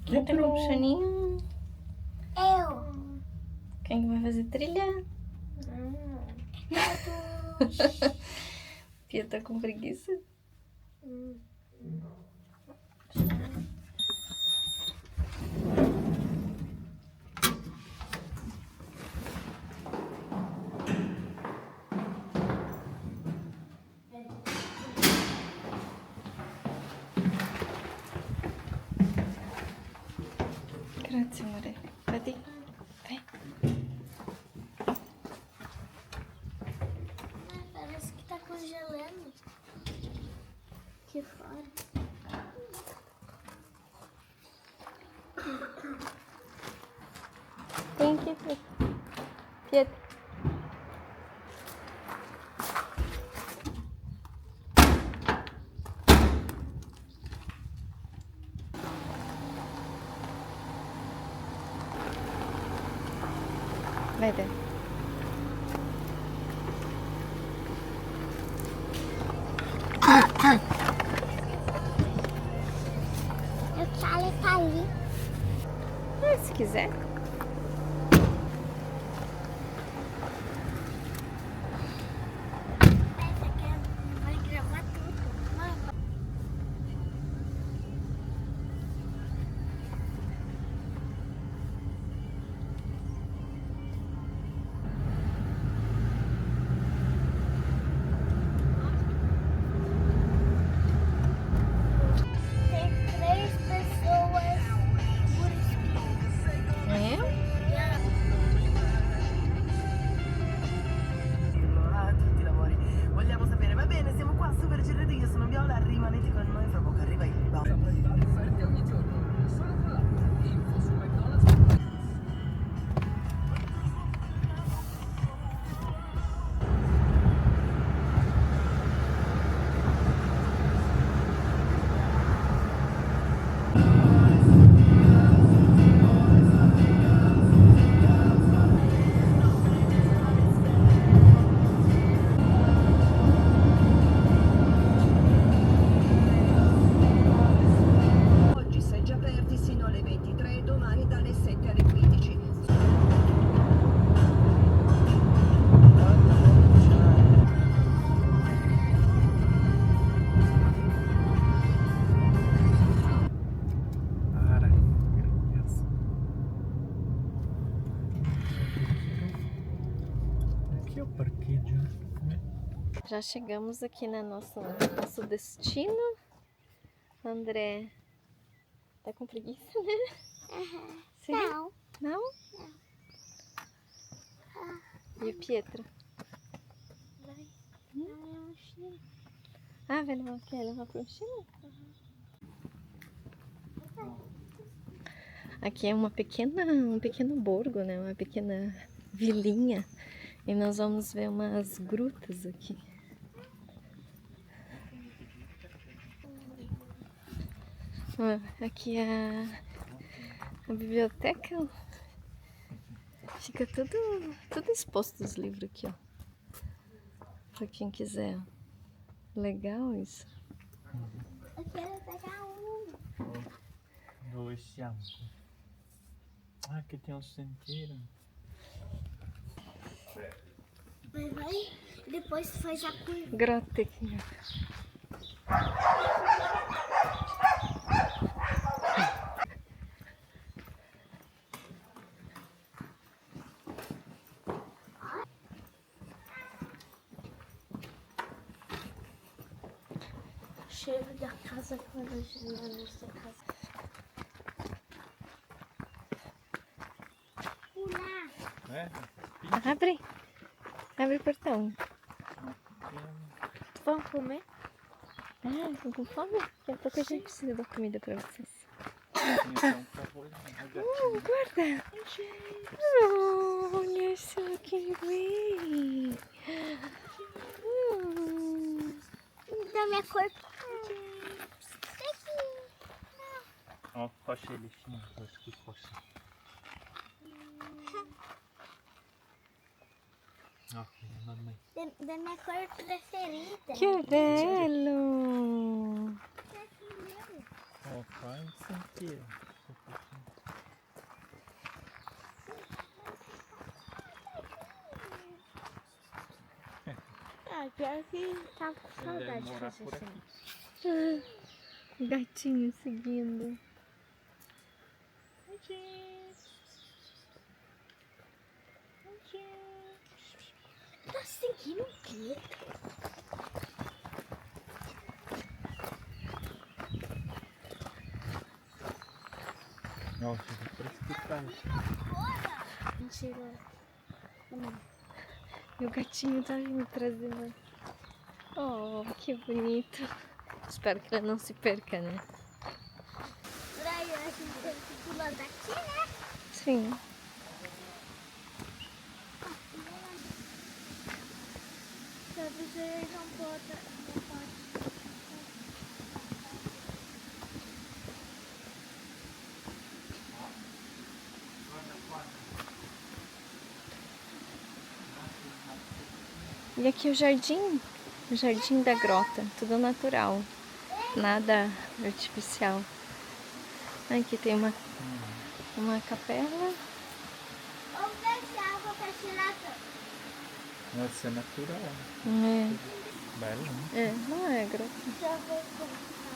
Quem tem um pichaninho? Eu. Quem vai fazer trilha? Pia tá com preguiça. Grazie, amore. Vedi? Vai. Parece que tá congelando aqui fora. Vem aqui, Pietro. Vai dentro. O Charlie tá ali. Se quiser. Essa aqui vai gravar tudo. Mano. Tem 3 pessoas por esquina. É? Tutti i lavori. Vogliamo sapere, va bene, siamo qua super girati, io sono Viola, rimanete con noi, fra poco arriva il Offerte ogni giorno, solo con l'app. Info su McDonald's. Oggi seggi aperti sino alle 23, domani dalle 7 alle 15. Aqui é o parqueggio. Já chegamos aqui na nosso destino. André tá com preguiça, né? Sim? Não. Não? E o Pietro? Vai. Não, mochila. Ah, vai levar o quê? Levar pra mochila? Aqui é um pequeno borgo, né? Uma pequena vilinha. E nós vamos ver umas grutas aqui. Aqui é a biblioteca. Fica tudo exposto os livros aqui, ó. Pra quem quiser. Legal isso. Eu quero pegar um. Dois siamo. Ah, aqui tem um centeiro. Vai. Depois faz a curva. Grota aqui. Cheiro da casa quando a gente na nossa casa. Pular. É? Abre o portão. Vamos comer? Ah, estão com fome? Daqui a pouco a gente precisa dar comida pra vocês. Guarda! Olha só que bem! Da minha cor. Ó, coxa ele, sim. Acho que coxa. Ó, mamãe. Da minha cor preferida. Que belo! Ó, faz centeiro. Ai, pior que tá com Ele saudade deve de morar fazer por assim. aqui. O gatinho seguindo. Tá seguindo o quê? Nossa, parece que tá. Mentira. E o gatinho tá vindo trazendo. Oh, que bonito. Espero que ele não se perca, né? Por aí, a gente tem que pular daqui, né? Sim. Talvez ele não pode. E aqui o jardim da grota, tudo natural, nada artificial. Aqui tem uma capela. Vamos ver se a água tá tirada. Nossa, é natural. É, Belo, né? não é grota. Deixa eu ver como tá.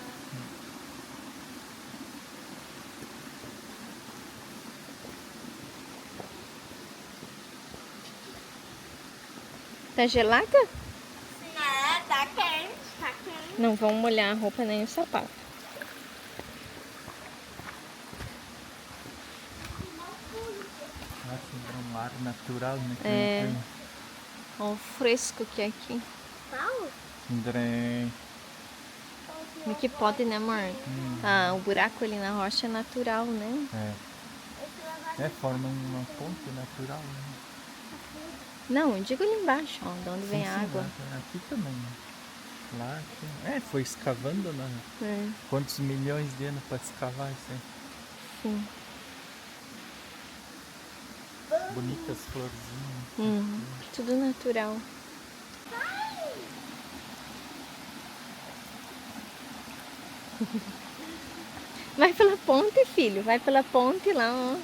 Tá gelada? É, tá quente, tá quente. Não vão molhar a roupa nem o sapato. Nossa, um ar natural, né? É. Olha o fresco que é aqui. Qual? Indré. Como que pode, né, amor? Ah, o buraco ali na rocha é natural, né? É, forma uma ponte natural, né? Não, eu digo ali embaixo, ó, de onde vem a Sim, água. lá, aqui também. Lá, aqui. É, foi escavando, né? É, Quantos milhões de anos para escavar isso aí? sim. Bonitas florzinhas. Tudo natural. Vai pela ponte, filho. Vai pela ponte lá, ó.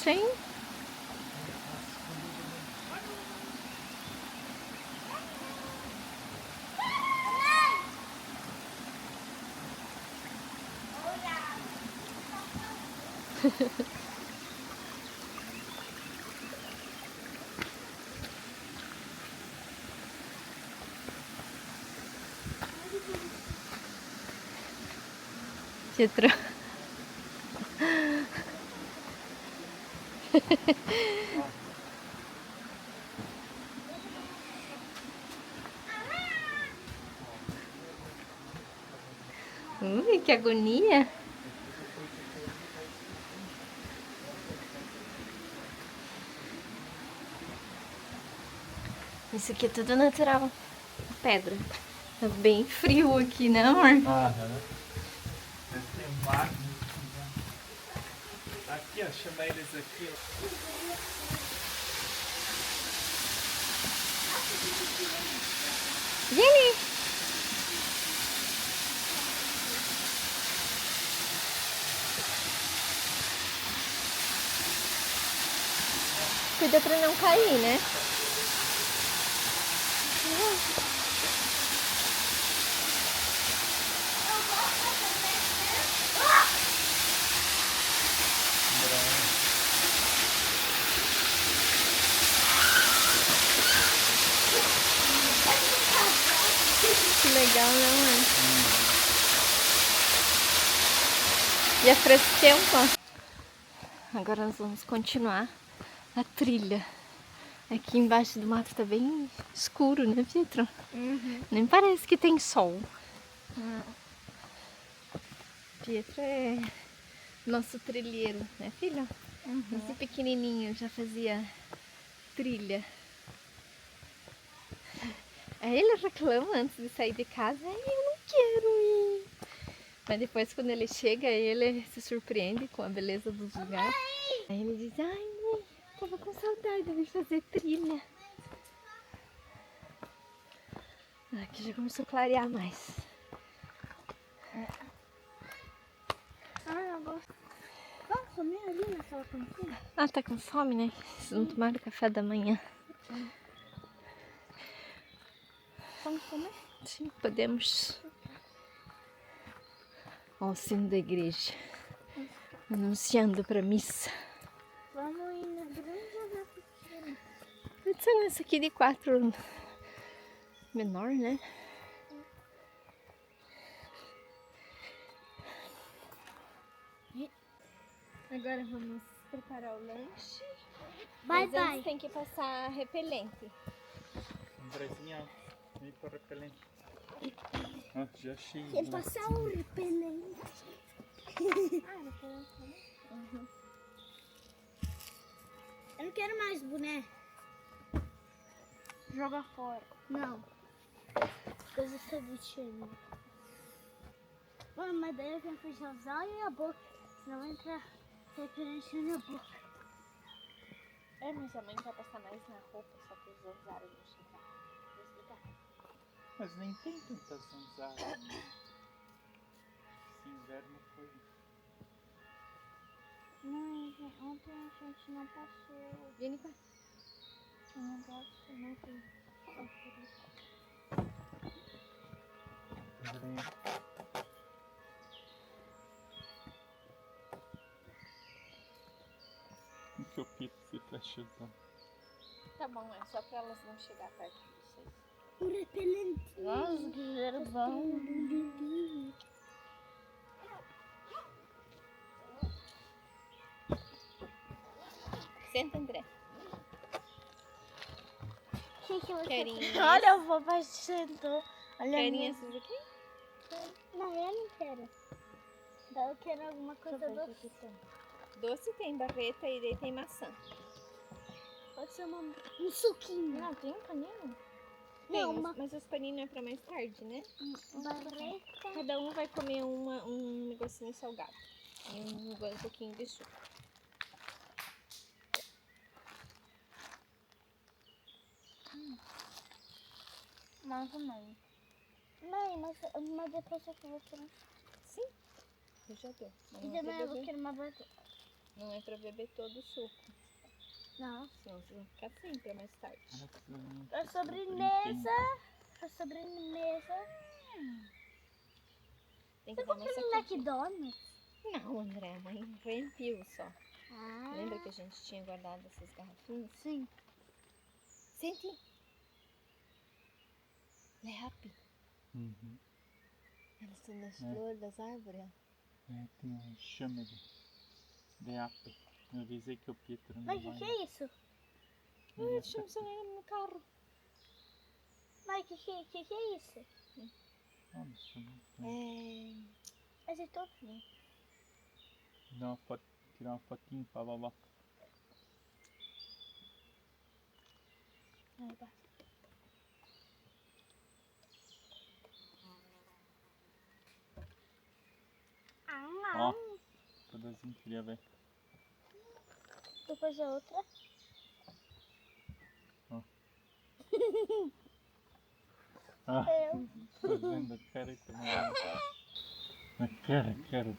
Sim. Pietro. Ui, que agonia. Isso aqui é tudo natural. Pedra. Tá bem frio aqui, né, amor? Aham. Deve ter um mar. Aqui, ó, chama eles aqui, ó. Jenny! Cuida pra não cair, né? Que legal, né, mãe? E é fresquinho, ó. Agora nós vamos continuar a trilha. Aqui embaixo do mato tá bem escuro, né, Pietro? Nem parece que tem sol. Pietro é nosso trilheiro, né, filho? Esse pequenininho já fazia trilha. Aí ele reclama antes de sair de casa, "Ai, eu não quero ir." Mas depois quando ele chega, ele se surpreende com a beleza dos lugares. Aí ele diz, ai mãe, tava com saudade de fazer trilha. Aqui já começou a clarear mais. Ah, eu gosto. Vamos comer ali naquela cantina? Ah, tá com fome, né? Vocês não tomaram café da manhã. Vamos comer? Sim, podemos. Ó, o sino da igreja. Anunciando pra missa. Vamos ir na grande ou na pequena? Pode ser nessa aqui de 4 menor, né? Agora vamos preparar o lanche. Bye, Mas antes bye. tem que passar repelente. Andrezinha, vem para repelente. Ah, já achei. Tem que passar um repelente. Eu não quero mais boné. Joga fora. Não. Coisa está deixando. Mano, mas daí eu tenho que fechar os olhos e a boca. Senão entra repelente na minha boca. É, mas a mãe vai passar mais na roupa, só que os zanzaros não chegar. Vou explicar. Mas nem tem tanta zanzara. Esse inverno foi. Mãe, ontem a gente não passou. Vieni qua. O negócio não foi. André. O que eu pito se fecha usando? Tá bom, é só pra elas não chegar perto de vocês. O repelente. Nossa, que cheiro bom. Senta, André. O que você Querinhas. Olha, o papai sentou. Olha Querem essas aqui? Não, eu não quero. Então eu quero alguma coisa doce. Doce tem barreta e daí tem maçã. Pode ser um suquinho. Não, tem um paninho? Não, Tem, mas os paninhos é pra mais tarde, né? Barreta. Cada um vai comer um negocinho salgado. E um pouquinho de suco. Não, também. Mãe, mas depois eu vou querer. Sim, eu já dou. Mas E não é pra também eu vou beber- querer uma barreta. não é pra beber todo o suco. Não. Senão vocês vão ficar sem pra mais tarde. A sobremesa. A sobremesa. Tem que Eu dar vou mais querer sacudir. McDonald's. Não, André, a mãe reempiu só. Ah. Lembra que a gente tinha guardado essas garrafinhas? Sim. Sente. Lê rápido. Uhum. Elas estão nas flores das árvores. Ó. É, tem um chame de ape. Eu avisei que o Pietro não Mas o vai. que é isso? Ai, deixa eu sonhar no carro. Mas o que é isso? Ah, mas chama. Aceitou? Dá uma foto, tirar uma fotinho pra vovó. Aí, vai. Ó, pedacinho queria ver. Depois a outra. Ah, Eu. fazendo a cara que não é. A cara.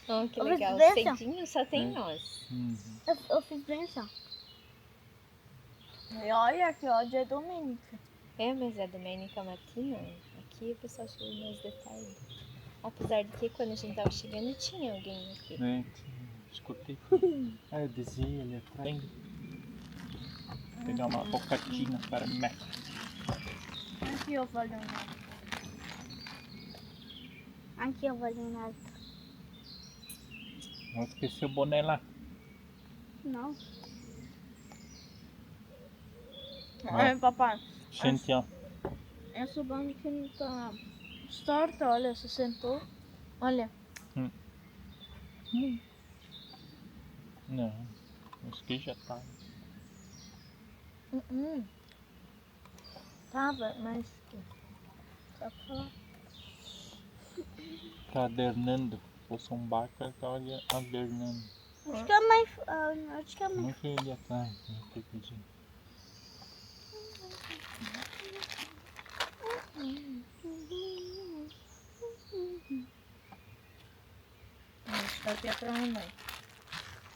Oh, que Ô, legal. Bessa. Cedinho só tem nós. Uhum. Eu fiz bem assim. E olha que ódio é Domênica. É, mas a Domênica Martina, aqui o pessoal chega mais de tarde. Apesar de que quando a gente tava chegando tinha alguém aqui. Né? Escutei. Ah, eu dizia ali atrás. Pegar uma bocatina para mim. Aqui eu vou Leonardo. Aqui eu vou Leonardo. Não esqueci o boné lá. Não. Olha, papai. gente, ó. Essa banca não tá torta, olha, você sentou. Olha. Não, acho que já tá. Tava, mas. Só pra falar. Tá adernando. Se fosse um barco, ele tava adernando. Acho que a mãe. Acho que a mãe. Muito ele atrás, né? Que pedir. Acho que é pra mamãe.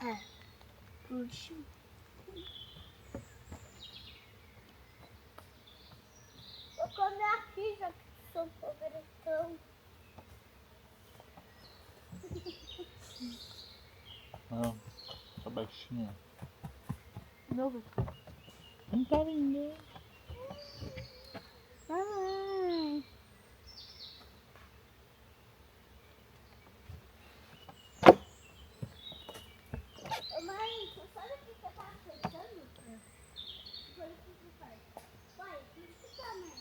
É. Por último. comer aqui, já que sou pobretão. Ah, tá baixinha. Novo. Não tá vindo. Ai. Mãe, você sabe o que você tá pensando? Foi o que você faz. Pai, o que você tá, mãe?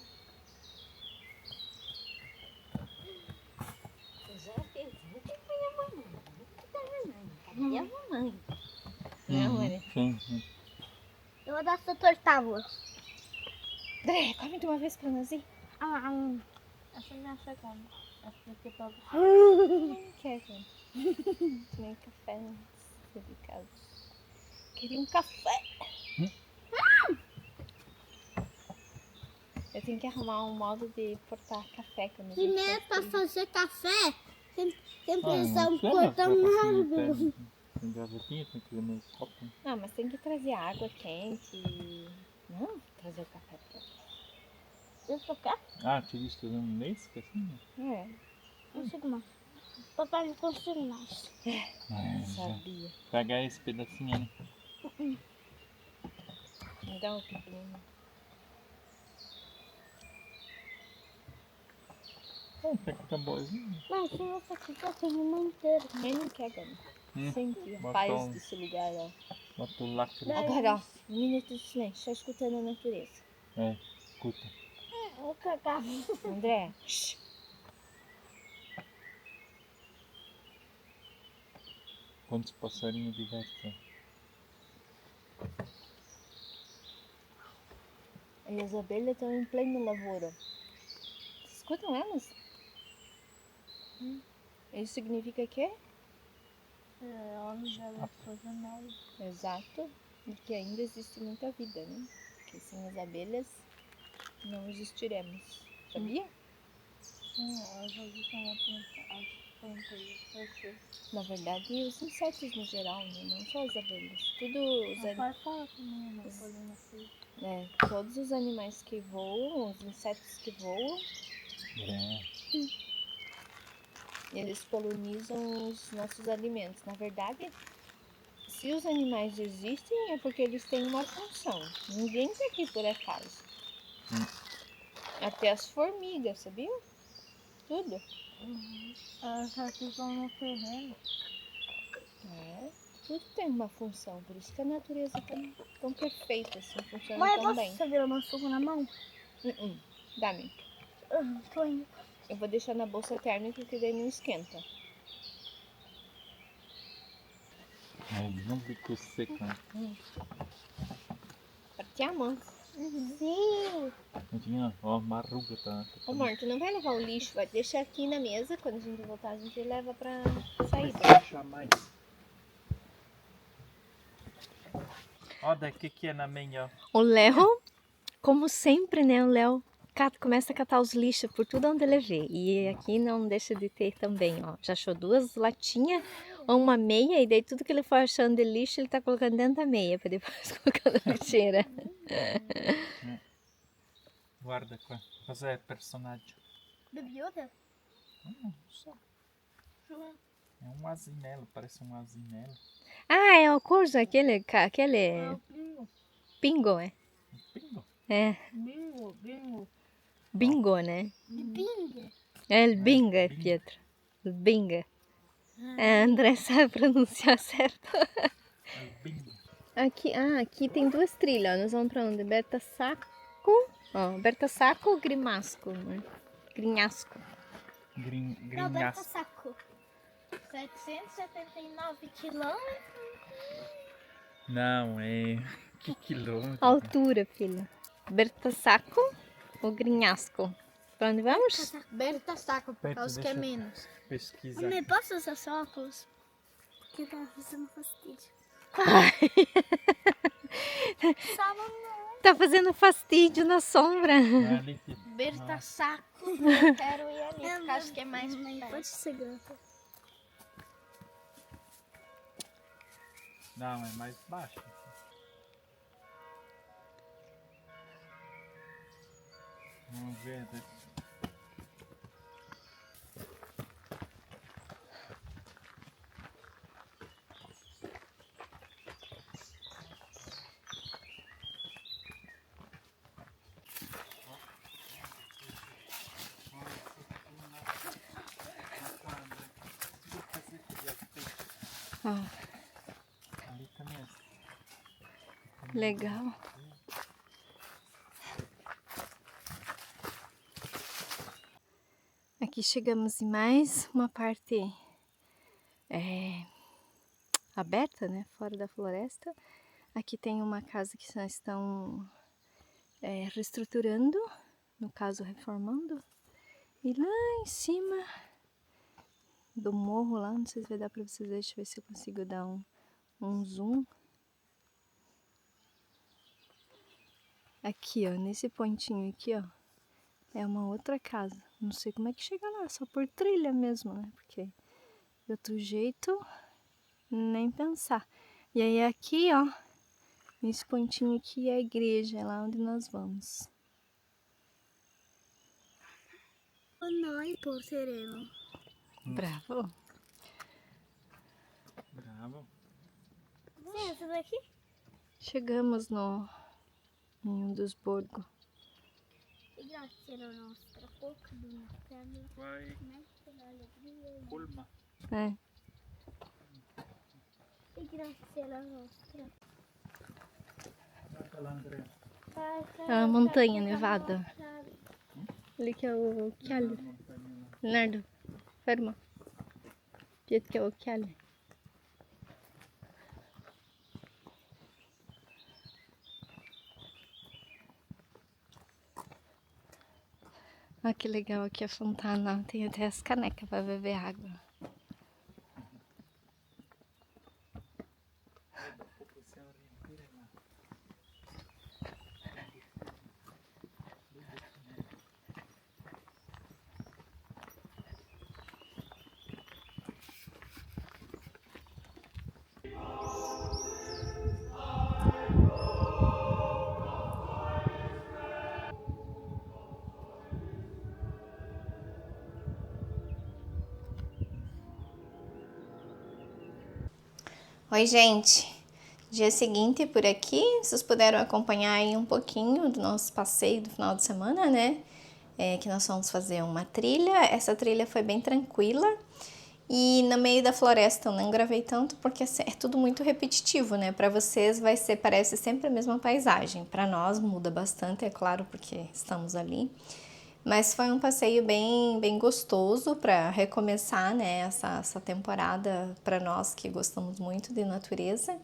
Já pensou que foi a mamãe? Cadê a mamãe? Né, amor? Sim, sim. Eu vou dar essa tortável. André, come de uma vez pra nós ir. Essa é minha segunda. Essa daqui é pra você. Não quero. Nem café antes de casa. Queria um café. Eu tenho que arrumar um modo de portar café quando a gente Primeiro, pra for fazer café, tem Ah, precisar não sei, cortar mas uma pra árvore. tem gavetinha, tem que ir no copo. Não, mas tem que trazer água quente. Não, trazer o café pronto. Isso quer? Ah, te disse usando nesse, que assim? É, Não consigo mais. Papai não consigo mais. sabia. Pega esse pedacinho ali. Me dá um pequeno. Ah, pega tá boazinho. Mas se você quiser, tem uma inteira. Ele não quer, Gabi. Sente a Bota paz um- desse lugar, ó. Bota o lacre. Agora, ó, um minuto de silêncio, só escutando a natureza. É, escuta. Vou cagar. André, shh. Quantos passarinhos diversos. E as abelhas estão em plena lavoura. Vocês escutam elas? Isso significa que? Ela não deve fazer nada. Exato. E que ainda existe muita vida, né? Porque sem as abelhas não existiremos. Sabia? Sim, elas existem as plantas. Na verdade, os insetos no geral, né? Não só as abelhas. Tudo os Papai fala também na colina assim. todos os animais que voam, os insetos que voam, É. eles polinizam os nossos alimentos. Na verdade, se os animais existem é porque eles têm uma função. Ninguém está aqui por acaso. Até as formigas, sabia? Tudo. Elas aqui estão no terreno. Tudo tem uma função. Por isso que a natureza é tão perfeita, assim, funciona Mãe, tão posso bem. segurar uma suco na mão? Dá-me. Tô indo. Eu vou deixar na bolsa térmica que daí não esquenta. É, não bico seco, né? Partir a mão. Sim. Não tinha, ó, uma ruga tá. Ô, amor, tu não vai levar o lixo, vai deixar aqui na mesa. Quando a gente voltar, a gente leva pra saída. Deixa mais. Ó, daqui que é na minha, ó. O Léo, como sempre, né? O Léo começa a catar os lixos por tudo onde ele vê. E aqui não deixa de ter também, ó. Já achou 2 latinhas ou uma meia, e daí tudo que ele for achando de lixo, ele tá colocando dentro da meia, pra depois colocar na lixeira. Guarda qua. Cosa è il personaggio? Bebida? Não sei. É um asinelo, parece um asinelo. Ah, é o coisa, aquele Bingo. pingo, é? Um pingo? É, Bingo. bingo, né? Bingo. É el binga, bingo. Pietro. El binga. É, André sabe pronunciar certo. É o bingo. Aqui tem 2 trilhas, ó. Nós vamos pra onde? Berta Saco. Ó, Berta Saco ou Grimasco, né? Grinhasco. Grinhasco. Saco. 779 quilômetros. Não, é. Que quilômetro? Altura, filha. Berta Saco ou Grinhasco? Pra onde vamos? Berta saco, por Berta, causa que é deixa eu menos. pesquisar. Mãe, posso usar seu óculos? Porque tá fazendo fastidio. Tá fazendo fastídio na sombra. É ali que... Berta saco. Eu quero ir ali, porque acho que é mais perto. Pode segurar. Não, é mais baixo. Vamos ver adesso. Ó, Ali também. legal. Aqui chegamos em mais uma parte aberta, né? Fora da floresta. Aqui tem uma casa que já estão reestruturando, no caso reformando. E lá em cima do morro lá, não sei se vai dar pra vocês verem, deixa eu ver se eu consigo dar um zoom. Aqui, ó, nesse pontinho aqui, ó, é uma outra casa. Não sei como é que chega lá, só por trilha mesmo, né? Porque de outro jeito, nem pensar. E aí aqui, ó, nesse pontinho aqui é a igreja, é lá onde nós vamos. Noi porteremo. Bravo! Bravo. Sim, essa daqui? Chegamos em um dos borgos. E grazie alla nostra bocca di una terra. Vai, Mette l'allegria. Colma. É. E grazie alla nostra. Ecco l'Andrea. É uma montanha nevada. Ali que é o occhiale. Leonardo, ferma. Dietro que é o occhiale. Olha que legal aqui a fontana. Tem até as canecas para beber água. Possiamo riempire là. Oi, gente. Dia seguinte por aqui, vocês puderam acompanhar aí um pouquinho do nosso passeio do final de semana, né? Que nós fomos fazer uma trilha. Essa trilha foi bem tranquila e no meio da floresta eu não gravei tanto porque é tudo muito repetitivo, né? Para vocês parece sempre a mesma paisagem. Para nós muda bastante, é claro, porque estamos ali. Mas foi um passeio bem gostoso para recomeçar, né, essa temporada para nós que gostamos muito de natureza.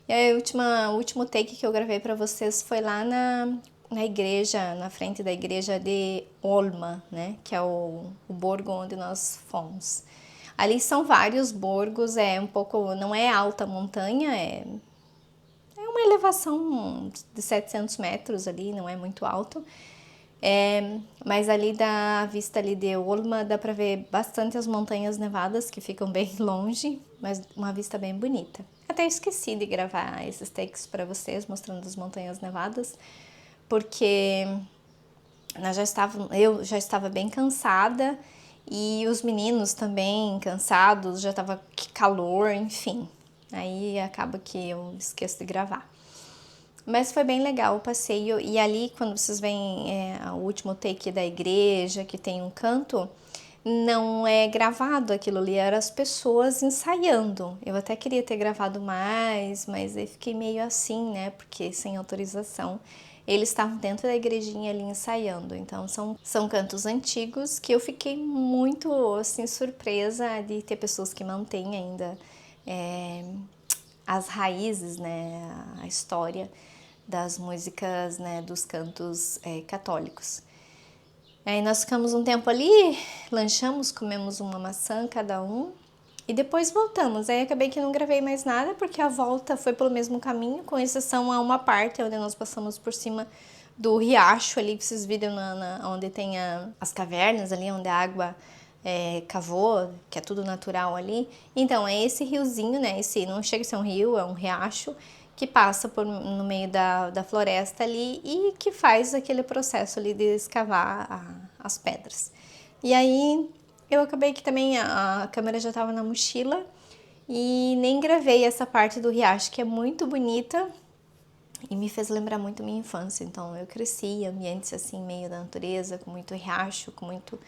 E aí, o último take que eu gravei para vocês foi lá na igreja, na frente da igreja de Olma, né, que é o borgo onde nós fomos. Ali são vários borgos, não é alta montanha, é uma elevação de 700 metros ali, não é muito alto. Mas ali da vista ali de Olma dá pra ver bastante as montanhas nevadas que ficam bem longe, mas uma vista bem bonita. Até esqueci de gravar esses takes para vocês mostrando as montanhas nevadas, porque eu já estava bem cansada e os meninos também cansados, já tava calor, enfim. Aí acaba que eu esqueço de gravar. Mas foi bem legal o passeio, e ali quando vocês veem o último take da igreja, que tem um canto, não é gravado aquilo ali, eram as pessoas ensaiando. Eu até queria ter gravado mais, mas eu fiquei meio assim, né, porque sem autorização. Eles estavam dentro da igrejinha ali ensaiando, então são cantos antigos que eu fiquei muito assim surpresa de ter pessoas que mantêm ainda as raízes, né, a história das músicas, né, dos cantos católicos. Aí nós ficamos um tempo ali, lanchamos, comemos uma maçã cada um e depois voltamos. Aí acabei que não gravei mais nada porque a volta foi pelo mesmo caminho, com exceção a uma parte onde nós passamos por cima do riacho ali, que vocês viram onde tem as cavernas ali, onde a água cavou, que é tudo natural ali. Então é esse riozinho, né, esse não chega a ser um rio, é um riacho, que passa no meio da floresta ali e que faz aquele processo ali de escavar as pedras. E aí eu acabei que também a câmera já estava na mochila e nem gravei essa parte do riacho, que é muito bonita e me fez lembrar muito minha infância. Então eu cresci em ambientes assim, meio da natureza, com muito riacho, com muitos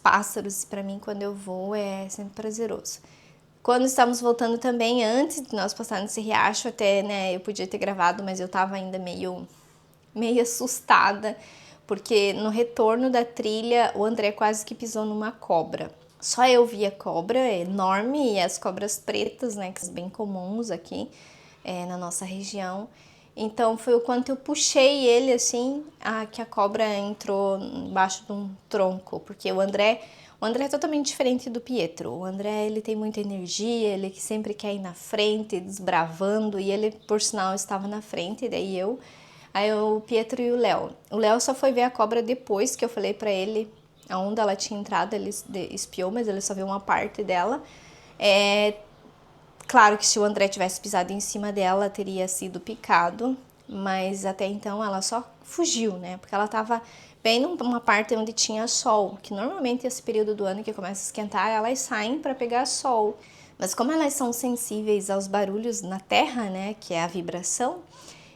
pássaros, e para mim quando eu vou é sempre prazeroso. Quando estávamos voltando também, antes de nós passarmos nesse riacho, até, né, eu podia ter gravado, mas eu tava ainda meio assustada, porque no retorno da trilha, o André quase que pisou numa cobra. Só eu vi a cobra, é enorme, e as cobras pretas, né, que são bem comuns aqui na nossa região. Então foi o quanto eu puxei ele, assim, que a cobra entrou embaixo de um tronco, porque o André é totalmente diferente do Pietro. O André, ele tem muita energia, ele que sempre quer ir na frente, desbravando, e ele, por sinal, estava na frente, daí aí o Pietro e o Léo. O Léo só foi ver a cobra depois que eu falei pra ele aonde ela tinha entrado, ele espiou, mas ele só viu uma parte dela. Claro que se o André tivesse pisado em cima dela, teria sido picado, mas até então ela só fugiu, né? Porque ela tava bem numa parte onde tinha sol, que normalmente esse período do ano que começa a esquentar, elas saem para pegar sol. Mas como elas são sensíveis aos barulhos na terra, né, que é a vibração,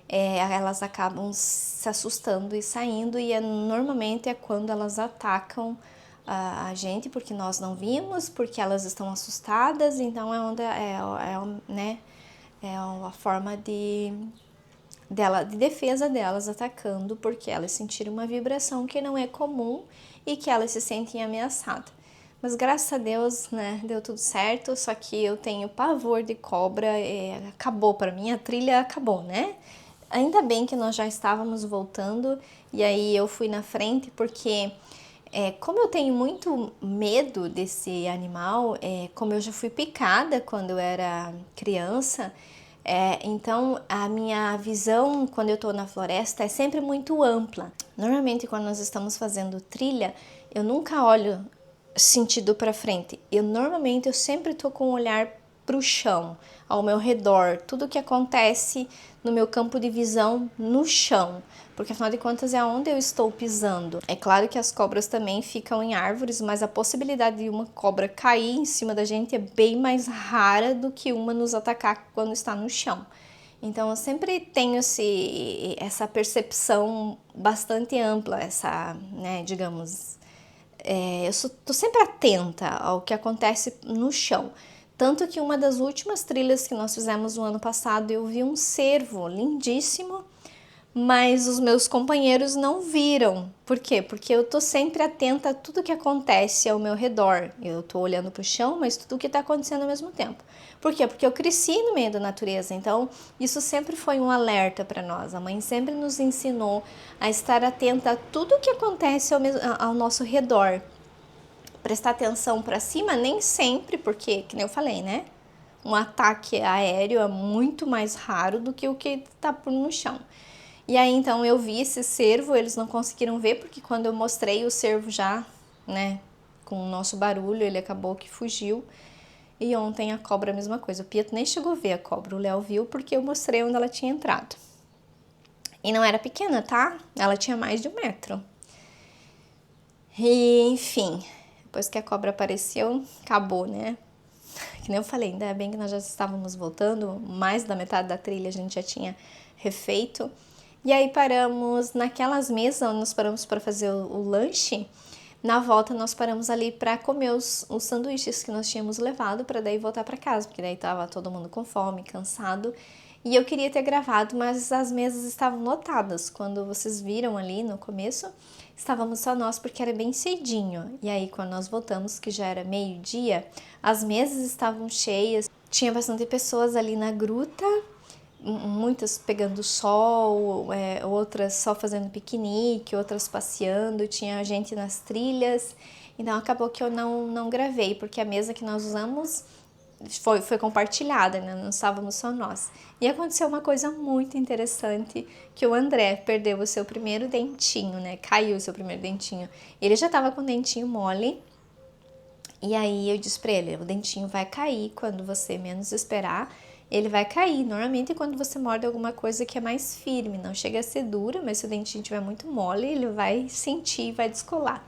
elas acabam se assustando e saindo, e normalmente é quando elas atacam a gente, porque nós não vimos, porque elas estão assustadas, então né, é a forma de defesa delas atacando, porque elas sentiram uma vibração que não é comum e que elas se sentem ameaçadas. Mas graças a Deus, né, deu tudo certo, só que eu tenho pavor de cobra, acabou para mim, a trilha acabou, né? Ainda bem que nós já estávamos voltando, e aí eu fui na frente, porque como eu tenho muito medo desse animal, como eu já fui picada quando eu era criança, então a minha visão quando eu estou na floresta é sempre muito ampla. Normalmente quando nós estamos fazendo trilha, eu nunca olho sentido para frente. Eu sempre estou com o olhar para o chão, ao meu redor, tudo que acontece no meu campo de visão no chão, porque afinal de contas é onde eu estou pisando. É claro que as cobras também ficam em árvores, mas a possibilidade de uma cobra cair em cima da gente é bem mais rara do que uma nos atacar quando está no chão. Então eu sempre tenho essa percepção bastante ampla, né, digamos, eu estou sempre atenta ao que acontece no chão. Tanto que uma das últimas trilhas que nós fizemos no ano passado, eu vi um cervo lindíssimo, mas os meus companheiros não viram. Por quê? Porque eu tô sempre atenta a tudo que acontece ao meu redor. Eu tô olhando pro chão, mas tudo que tá acontecendo ao mesmo tempo. Por quê? Porque eu cresci no meio da natureza, então isso sempre foi um alerta para nós. A mãe sempre nos ensinou a estar atenta a tudo que acontece ao nosso redor. Prestar atenção para cima, nem sempre, porque, que nem eu falei, né? Um ataque aéreo é muito mais raro do que o que tá no chão. E aí, então, eu vi esse cervo, eles não conseguiram ver, porque quando eu mostrei o cervo já, né, com o nosso barulho, ele acabou que fugiu. E ontem a cobra a mesma coisa. O Pietro nem chegou a ver a cobra, o Léo viu porque eu mostrei onde ela tinha entrado. E não era pequena, tá? Ela tinha mais de 1 metro. E, enfim, depois que a cobra apareceu, acabou, né? Que nem eu falei, ainda bem que nós já estávamos voltando, mais da metade da trilha a gente já tinha refeito. E aí paramos naquelas mesas onde nós paramos para fazer o lanche. Na volta nós paramos ali para comer os sanduíches que nós tínhamos levado, para daí voltar para casa, porque daí tava todo mundo com fome, cansado. E eu queria ter gravado, mas as mesas estavam lotadas. Quando vocês viram ali no começo, estávamos só nós, porque era bem cedinho. E aí quando nós voltamos, que já era meio-dia, as mesas estavam cheias. Tinha bastante pessoas ali na gruta, muitas pegando sol, outras só fazendo piquenique, outras passeando, tinha gente nas trilhas. Então acabou que eu não gravei, porque a mesa que nós usamos foi compartilhada, né? Não estávamos só nós. E aconteceu uma coisa muito interessante, que o André perdeu o seu primeiro dentinho, né? Caiu o seu primeiro dentinho. Ele já estava com o dentinho mole, e aí eu disse pra ele, o dentinho vai cair quando você menos esperar, ele vai cair. Normalmente quando você morde alguma coisa que é mais firme, não chega a ser dura, mas se o dentinho estiver muito mole, ele vai sentir e vai descolar.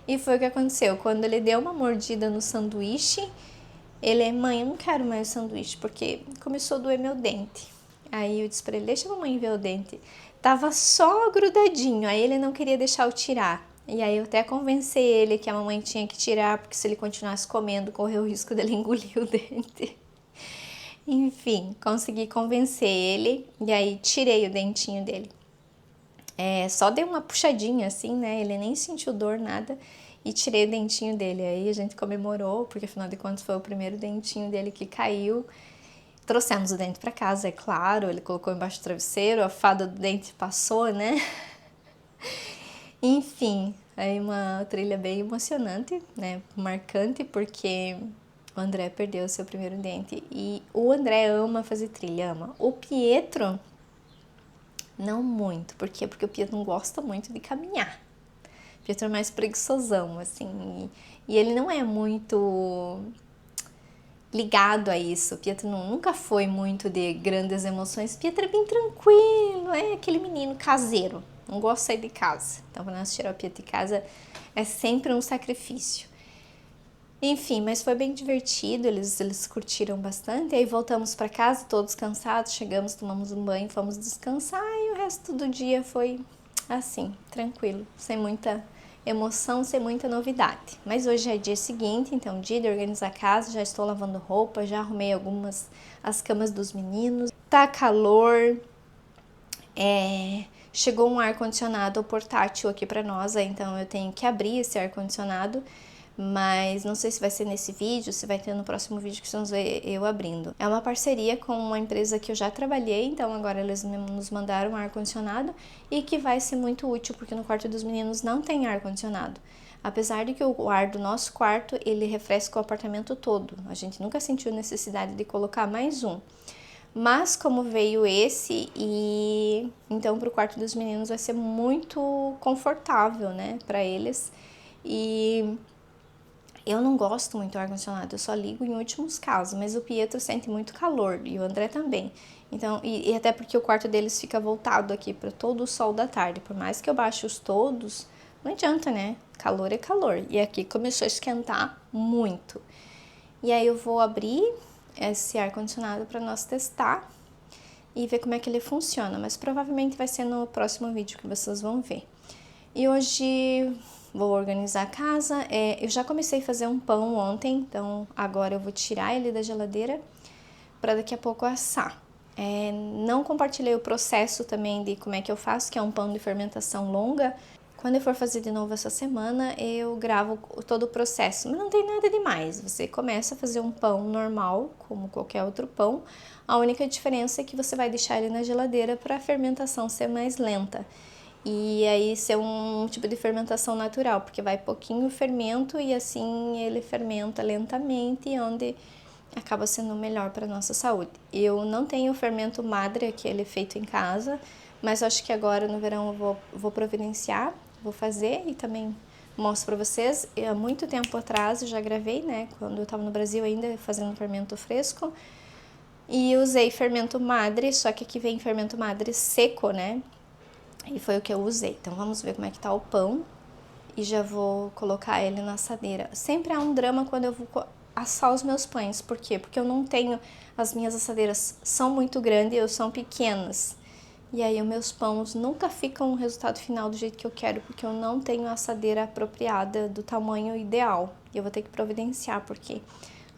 E foi o que aconteceu. Quando ele deu uma mordida no sanduíche, ele, mãe, eu não quero mais o sanduíche, porque começou a doer meu dente. Aí eu disse pra ele, deixa a mamãe ver o dente. Tava só grudadinho, aí ele não queria deixar eu tirar. E aí eu até convenci ele que a mamãe tinha que tirar, porque se ele continuasse comendo, correu o risco dele engolir o dente. Enfim, consegui convencer ele, e aí tirei o dentinho dele. Só dei uma puxadinha assim, né? Ele nem sentiu dor, nada. E tirei o dentinho dele. Aí a gente comemorou, porque afinal de contas foi o primeiro dentinho dele que caiu. Trouxemos o dente para casa, é claro. Ele colocou embaixo do travesseiro, a fada do dente passou, né? Enfim, aí uma trilha bem emocionante, né? Marcante, porque o André perdeu o seu primeiro dente. E o André ama fazer trilha, ama. O Pietro, não muito. Por quê? Porque o Pietro não gosta muito de caminhar. O Pietro é mais preguiçosão, assim. E ele não é muito ligado a isso. O Pietro nunca foi muito de grandes emoções. O Pietro é bem tranquilo, é aquele menino caseiro. Não gosta de sair de casa. Então, para nós tirar o Pietro de casa é sempre um sacrifício. Enfim, mas foi bem divertido, eles curtiram bastante. Aí voltamos para casa, todos cansados, chegamos, tomamos um banho, fomos descansar e o resto do dia foi assim, tranquilo, sem muita emoção, sem muita novidade. Mas hoje é dia seguinte, então dia de organizar a casa, já estou lavando roupa, já arrumei as camas dos meninos. Tá calor, chegou um ar-condicionado portátil aqui para nós, então eu tenho que abrir esse ar-condicionado. Mas não sei se vai ser nesse vídeo, se vai ter no próximo vídeo que vocês vão ver eu abrindo. É uma parceria com uma empresa que eu já trabalhei, então agora eles nos mandaram um ar-condicionado e que vai ser muito útil, porque no quarto dos meninos não tem ar-condicionado. Apesar de que o ar do nosso quarto, ele refresca o apartamento todo. A gente nunca sentiu necessidade de colocar mais um. Mas como veio esse, e então para o quarto dos meninos vai ser muito confortável, né, para eles. E eu não gosto muito do ar-condicionado, eu só ligo em últimos casos, mas o Pietro sente muito calor e o André também. Então, e até porque o quarto deles fica voltado aqui para todo o sol da tarde. Por mais que eu baixe os todos, não adianta, né? Calor é calor. E aqui começou a esquentar muito. E aí eu vou abrir esse ar-condicionado para nós testar e ver como é que ele funciona. Mas provavelmente vai ser no próximo vídeo que vocês vão ver. E hoje vou organizar a casa. Eu já comecei a fazer um pão ontem, então agora eu vou tirar ele da geladeira para daqui a pouco assar. Não compartilhei o processo também de como é que eu faço, que é um pão de fermentação longa. Quando eu for fazer de novo essa semana, eu gravo todo o processo, mas não tem nada demais. Você começa a fazer um pão normal, como qualquer outro pão. A única diferença é que você vai deixar ele na geladeira para a fermentação ser mais lenta. E aí ser um tipo de fermentação natural, porque vai pouquinho fermento e assim ele fermenta lentamente, onde acaba sendo melhor para nossa saúde. Eu não tenho fermento madre, aquele feito em casa, mas acho que agora no verão eu vou providenciar, vou fazer e também mostro para vocês. Há muito tempo atrás eu já gravei, né, quando eu estava no Brasil ainda fazendo fermento fresco, e usei fermento madre, só que aqui vem fermento madre seco, né? E foi o que eu usei. Então vamos ver como é que tá o pão e já vou colocar ele na assadeira. Sempre há um drama quando eu vou assar os meus pães. Por quê? Porque eu não tenho, as minhas assadeiras são muito grandes e são pequenas. E aí os meus pães nunca ficam o resultado final do jeito que eu quero, porque eu não tenho a assadeira apropriada do tamanho ideal. E eu vou ter que providenciar, porque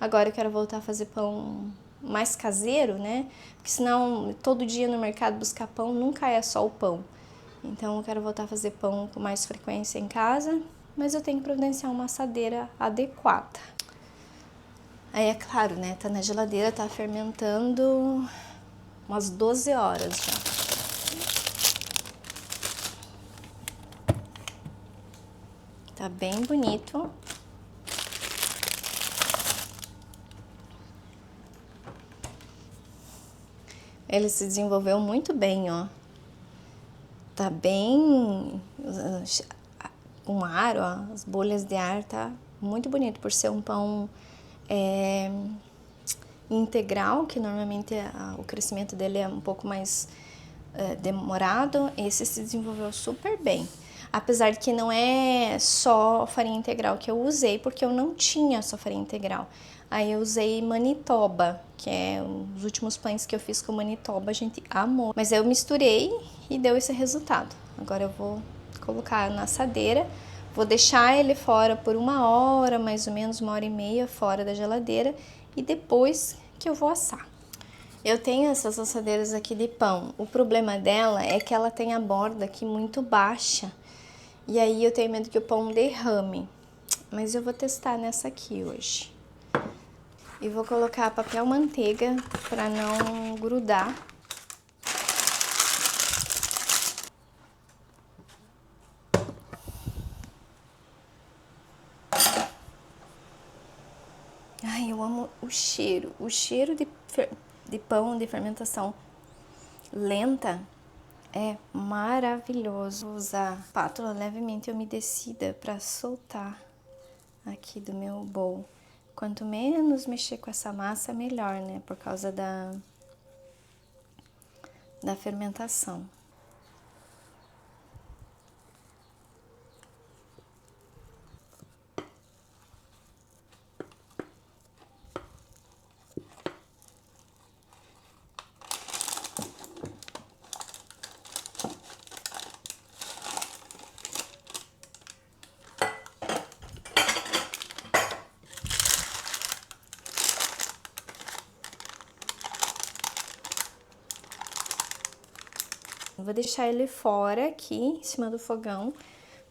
agora eu quero voltar a fazer pão mais caseiro, né? Porque senão todo dia no mercado buscar pão nunca é só o pão. Então eu quero voltar a fazer pão com mais frequência em casa, mas eu tenho que providenciar uma assadeira adequada. Aí é claro, né, tá na geladeira, tá fermentando umas 12 horas já. Tá bem bonito. Ele se desenvolveu muito bem, ó. Tá bem com ar, ó, as bolhas de ar, tá muito bonito por ser um pão integral, que normalmente o crescimento dele é um pouco mais demorado, esse se desenvolveu super bem. Apesar de que não é só farinha integral que eu usei, porque eu não tinha só farinha integral. Aí eu usei Manitoba, que é os últimos pães que eu fiz com Manitoba, a gente amou. Mas eu misturei e deu esse resultado. Agora eu vou colocar na assadeira, vou deixar ele fora por 1 hora, mais ou menos 1h30 fora da geladeira, e depois que eu vou assar. Eu tenho essas assadeiras aqui de pão. O problema dela é que ela tem a borda aqui muito baixa. E aí eu tenho medo que o pão derrame. Mas eu vou testar nessa aqui hoje. E vou colocar papel manteiga para não grudar. Ai, eu amo o cheiro. O cheiro de pão de fermentação lenta é maravilhoso. Vou usar espátula levemente umedecida para soltar aqui do meu bowl. Quanto menos mexer com essa massa, melhor, né? Por causa da fermentação. Vou deixar ele fora aqui, em cima do fogão,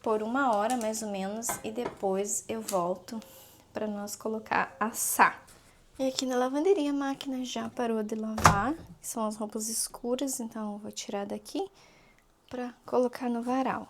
por 1 hora mais ou menos, e depois eu volto para nós colocar assar. E aqui na lavanderia a máquina já parou de lavar, são as roupas escuras, então eu vou tirar daqui para colocar no varal.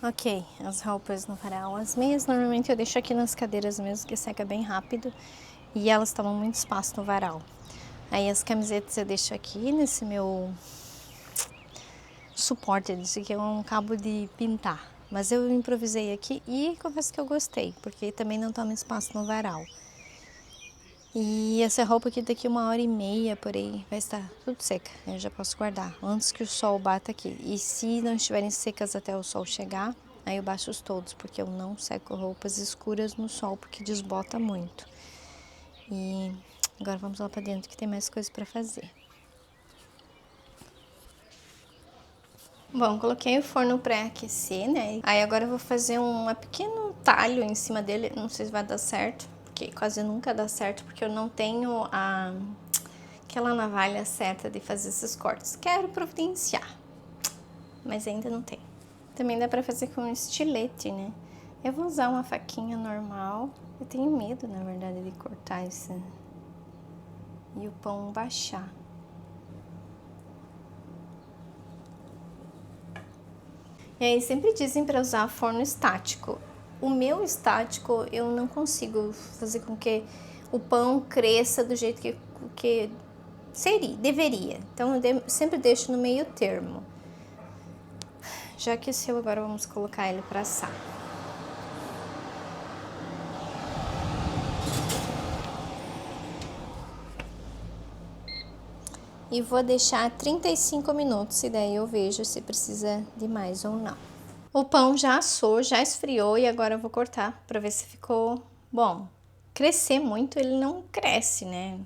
Ok, as roupas no varal. As meias normalmente eu deixo aqui nas cadeiras mesmo, que seca bem rápido. E elas tomam muito espaço no varal. Aí as camisetas eu deixo aqui nesse meu suporte. Esse aqui é um cabo de pintar. Mas eu improvisei aqui e confesso que eu gostei, porque também não toma espaço no varal. E essa roupa aqui daqui 1h30 por aí vai estar tudo seca. Eu já posso guardar antes que o sol bata aqui. E se não estiverem secas até o sol chegar, aí eu baixo os todos, porque eu não seco roupas escuras no sol, porque desbota muito. E agora vamos lá pra dentro que tem mais coisa pra fazer. Bom, coloquei o forno pré-aquecer, né? Aí agora eu vou fazer um pequeno talho em cima dele, não sei se vai dar certo. Que quase nunca dá certo, porque eu não tenho aquela navalha certa de fazer esses cortes. Quero providenciar, mas ainda não tem. Também dá pra fazer com estilete, né? Eu vou usar uma faquinha normal. Eu tenho medo, na verdade, de cortar esse e o pão baixar. E aí sempre dizem para usar forno estático. O meu estático, eu não consigo fazer com que o pão cresça do jeito que deveria. Então, eu sempre deixo no meio termo. Já aqueceu, agora vamos colocar ele para assar. E vou deixar 35 minutos, e daí eu vejo se precisa de mais ou não. O pão já assou, já esfriou e agora eu vou cortar para ver se ficou bom. Crescer muito ele não cresce, né?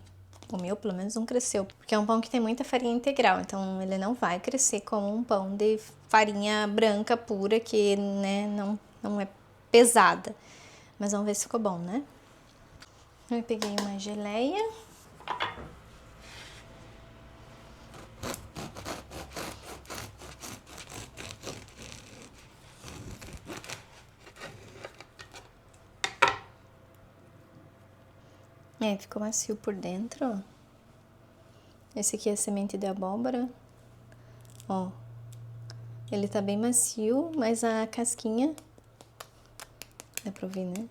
O meu pelo menos não cresceu, porque é um pão que tem muita farinha integral, então ele não vai crescer como um pão de farinha branca pura, que né, não é pesada. Mas vamos ver se ficou bom, né? Eu peguei uma geleia. Ficou macio por dentro, ó. Esse aqui é a semente de abóbora, ó. Ele tá bem macio, mas a casquinha, dá pra ouvir, né?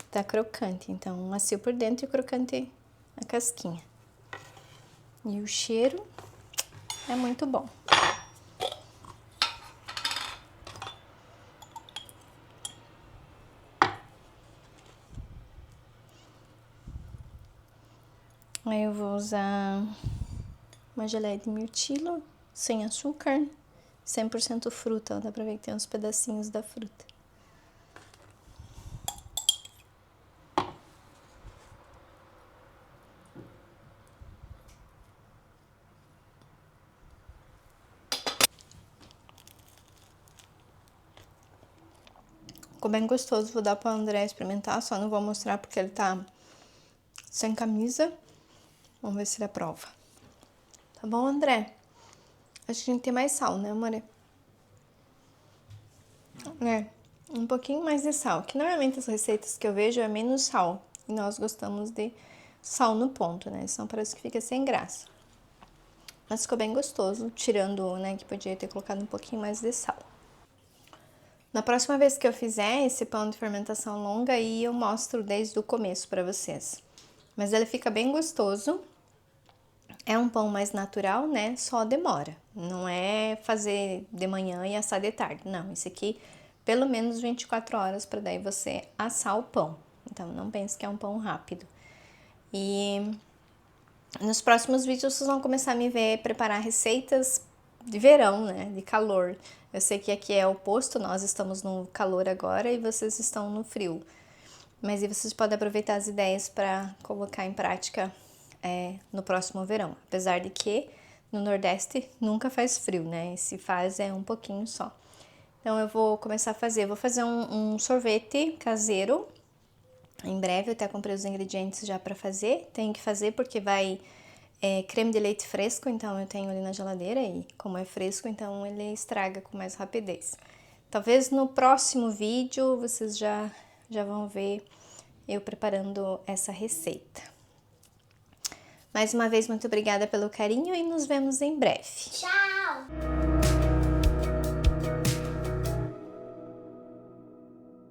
Tá crocante, então macio por dentro e crocante a casquinha. E o cheiro é muito bom. Aí eu vou usar uma geleia de mirtilo, sem açúcar, 100% fruta, ó, dá pra ver que tem uns pedacinhos da fruta. Ficou bem gostoso, vou dar pro André experimentar, só não vou mostrar porque ele tá sem camisa. Vamos ver se ele aprova. Tá bom, André? Acho que a gente tem mais sal, né, amor? Um pouquinho mais de sal. Que normalmente as receitas que eu vejo é menos sal. E nós gostamos de sal no ponto, né? Senão parece que fica sem graça. Mas ficou bem gostoso, tirando, né, que podia ter colocado um pouquinho mais de sal. Na próxima vez que eu fizer esse pão de fermentação longa, aí eu mostro desde o começo pra vocês. Mas ele fica bem gostoso. É um pão mais natural, né? Só demora. Não é fazer de manhã e assar de tarde. Não, esse aqui, pelo menos 24 horas para daí você assar o pão. Então, não pense que é um pão rápido. E nos próximos vídeos vocês vão começar a me ver preparar receitas de verão, né? De calor. Eu sei que aqui é o oposto, nós estamos no calor agora e vocês estão no frio. Mas aí vocês podem aproveitar as ideias para colocar em prática no próximo verão. Apesar de que no Nordeste nunca faz frio, né? E se faz é um pouquinho só. Então eu vou começar a fazer. Vou fazer um sorvete caseiro. Em breve eu até comprei os ingredientes já para fazer. Tenho que fazer porque vai creme de leite fresco, então eu tenho ali na geladeira e como é fresco, então ele estraga com mais rapidez. Talvez no próximo vídeo vocês já vão ver eu preparando essa receita. Mais uma vez, muito obrigada pelo carinho e nos vemos em breve. Tchau!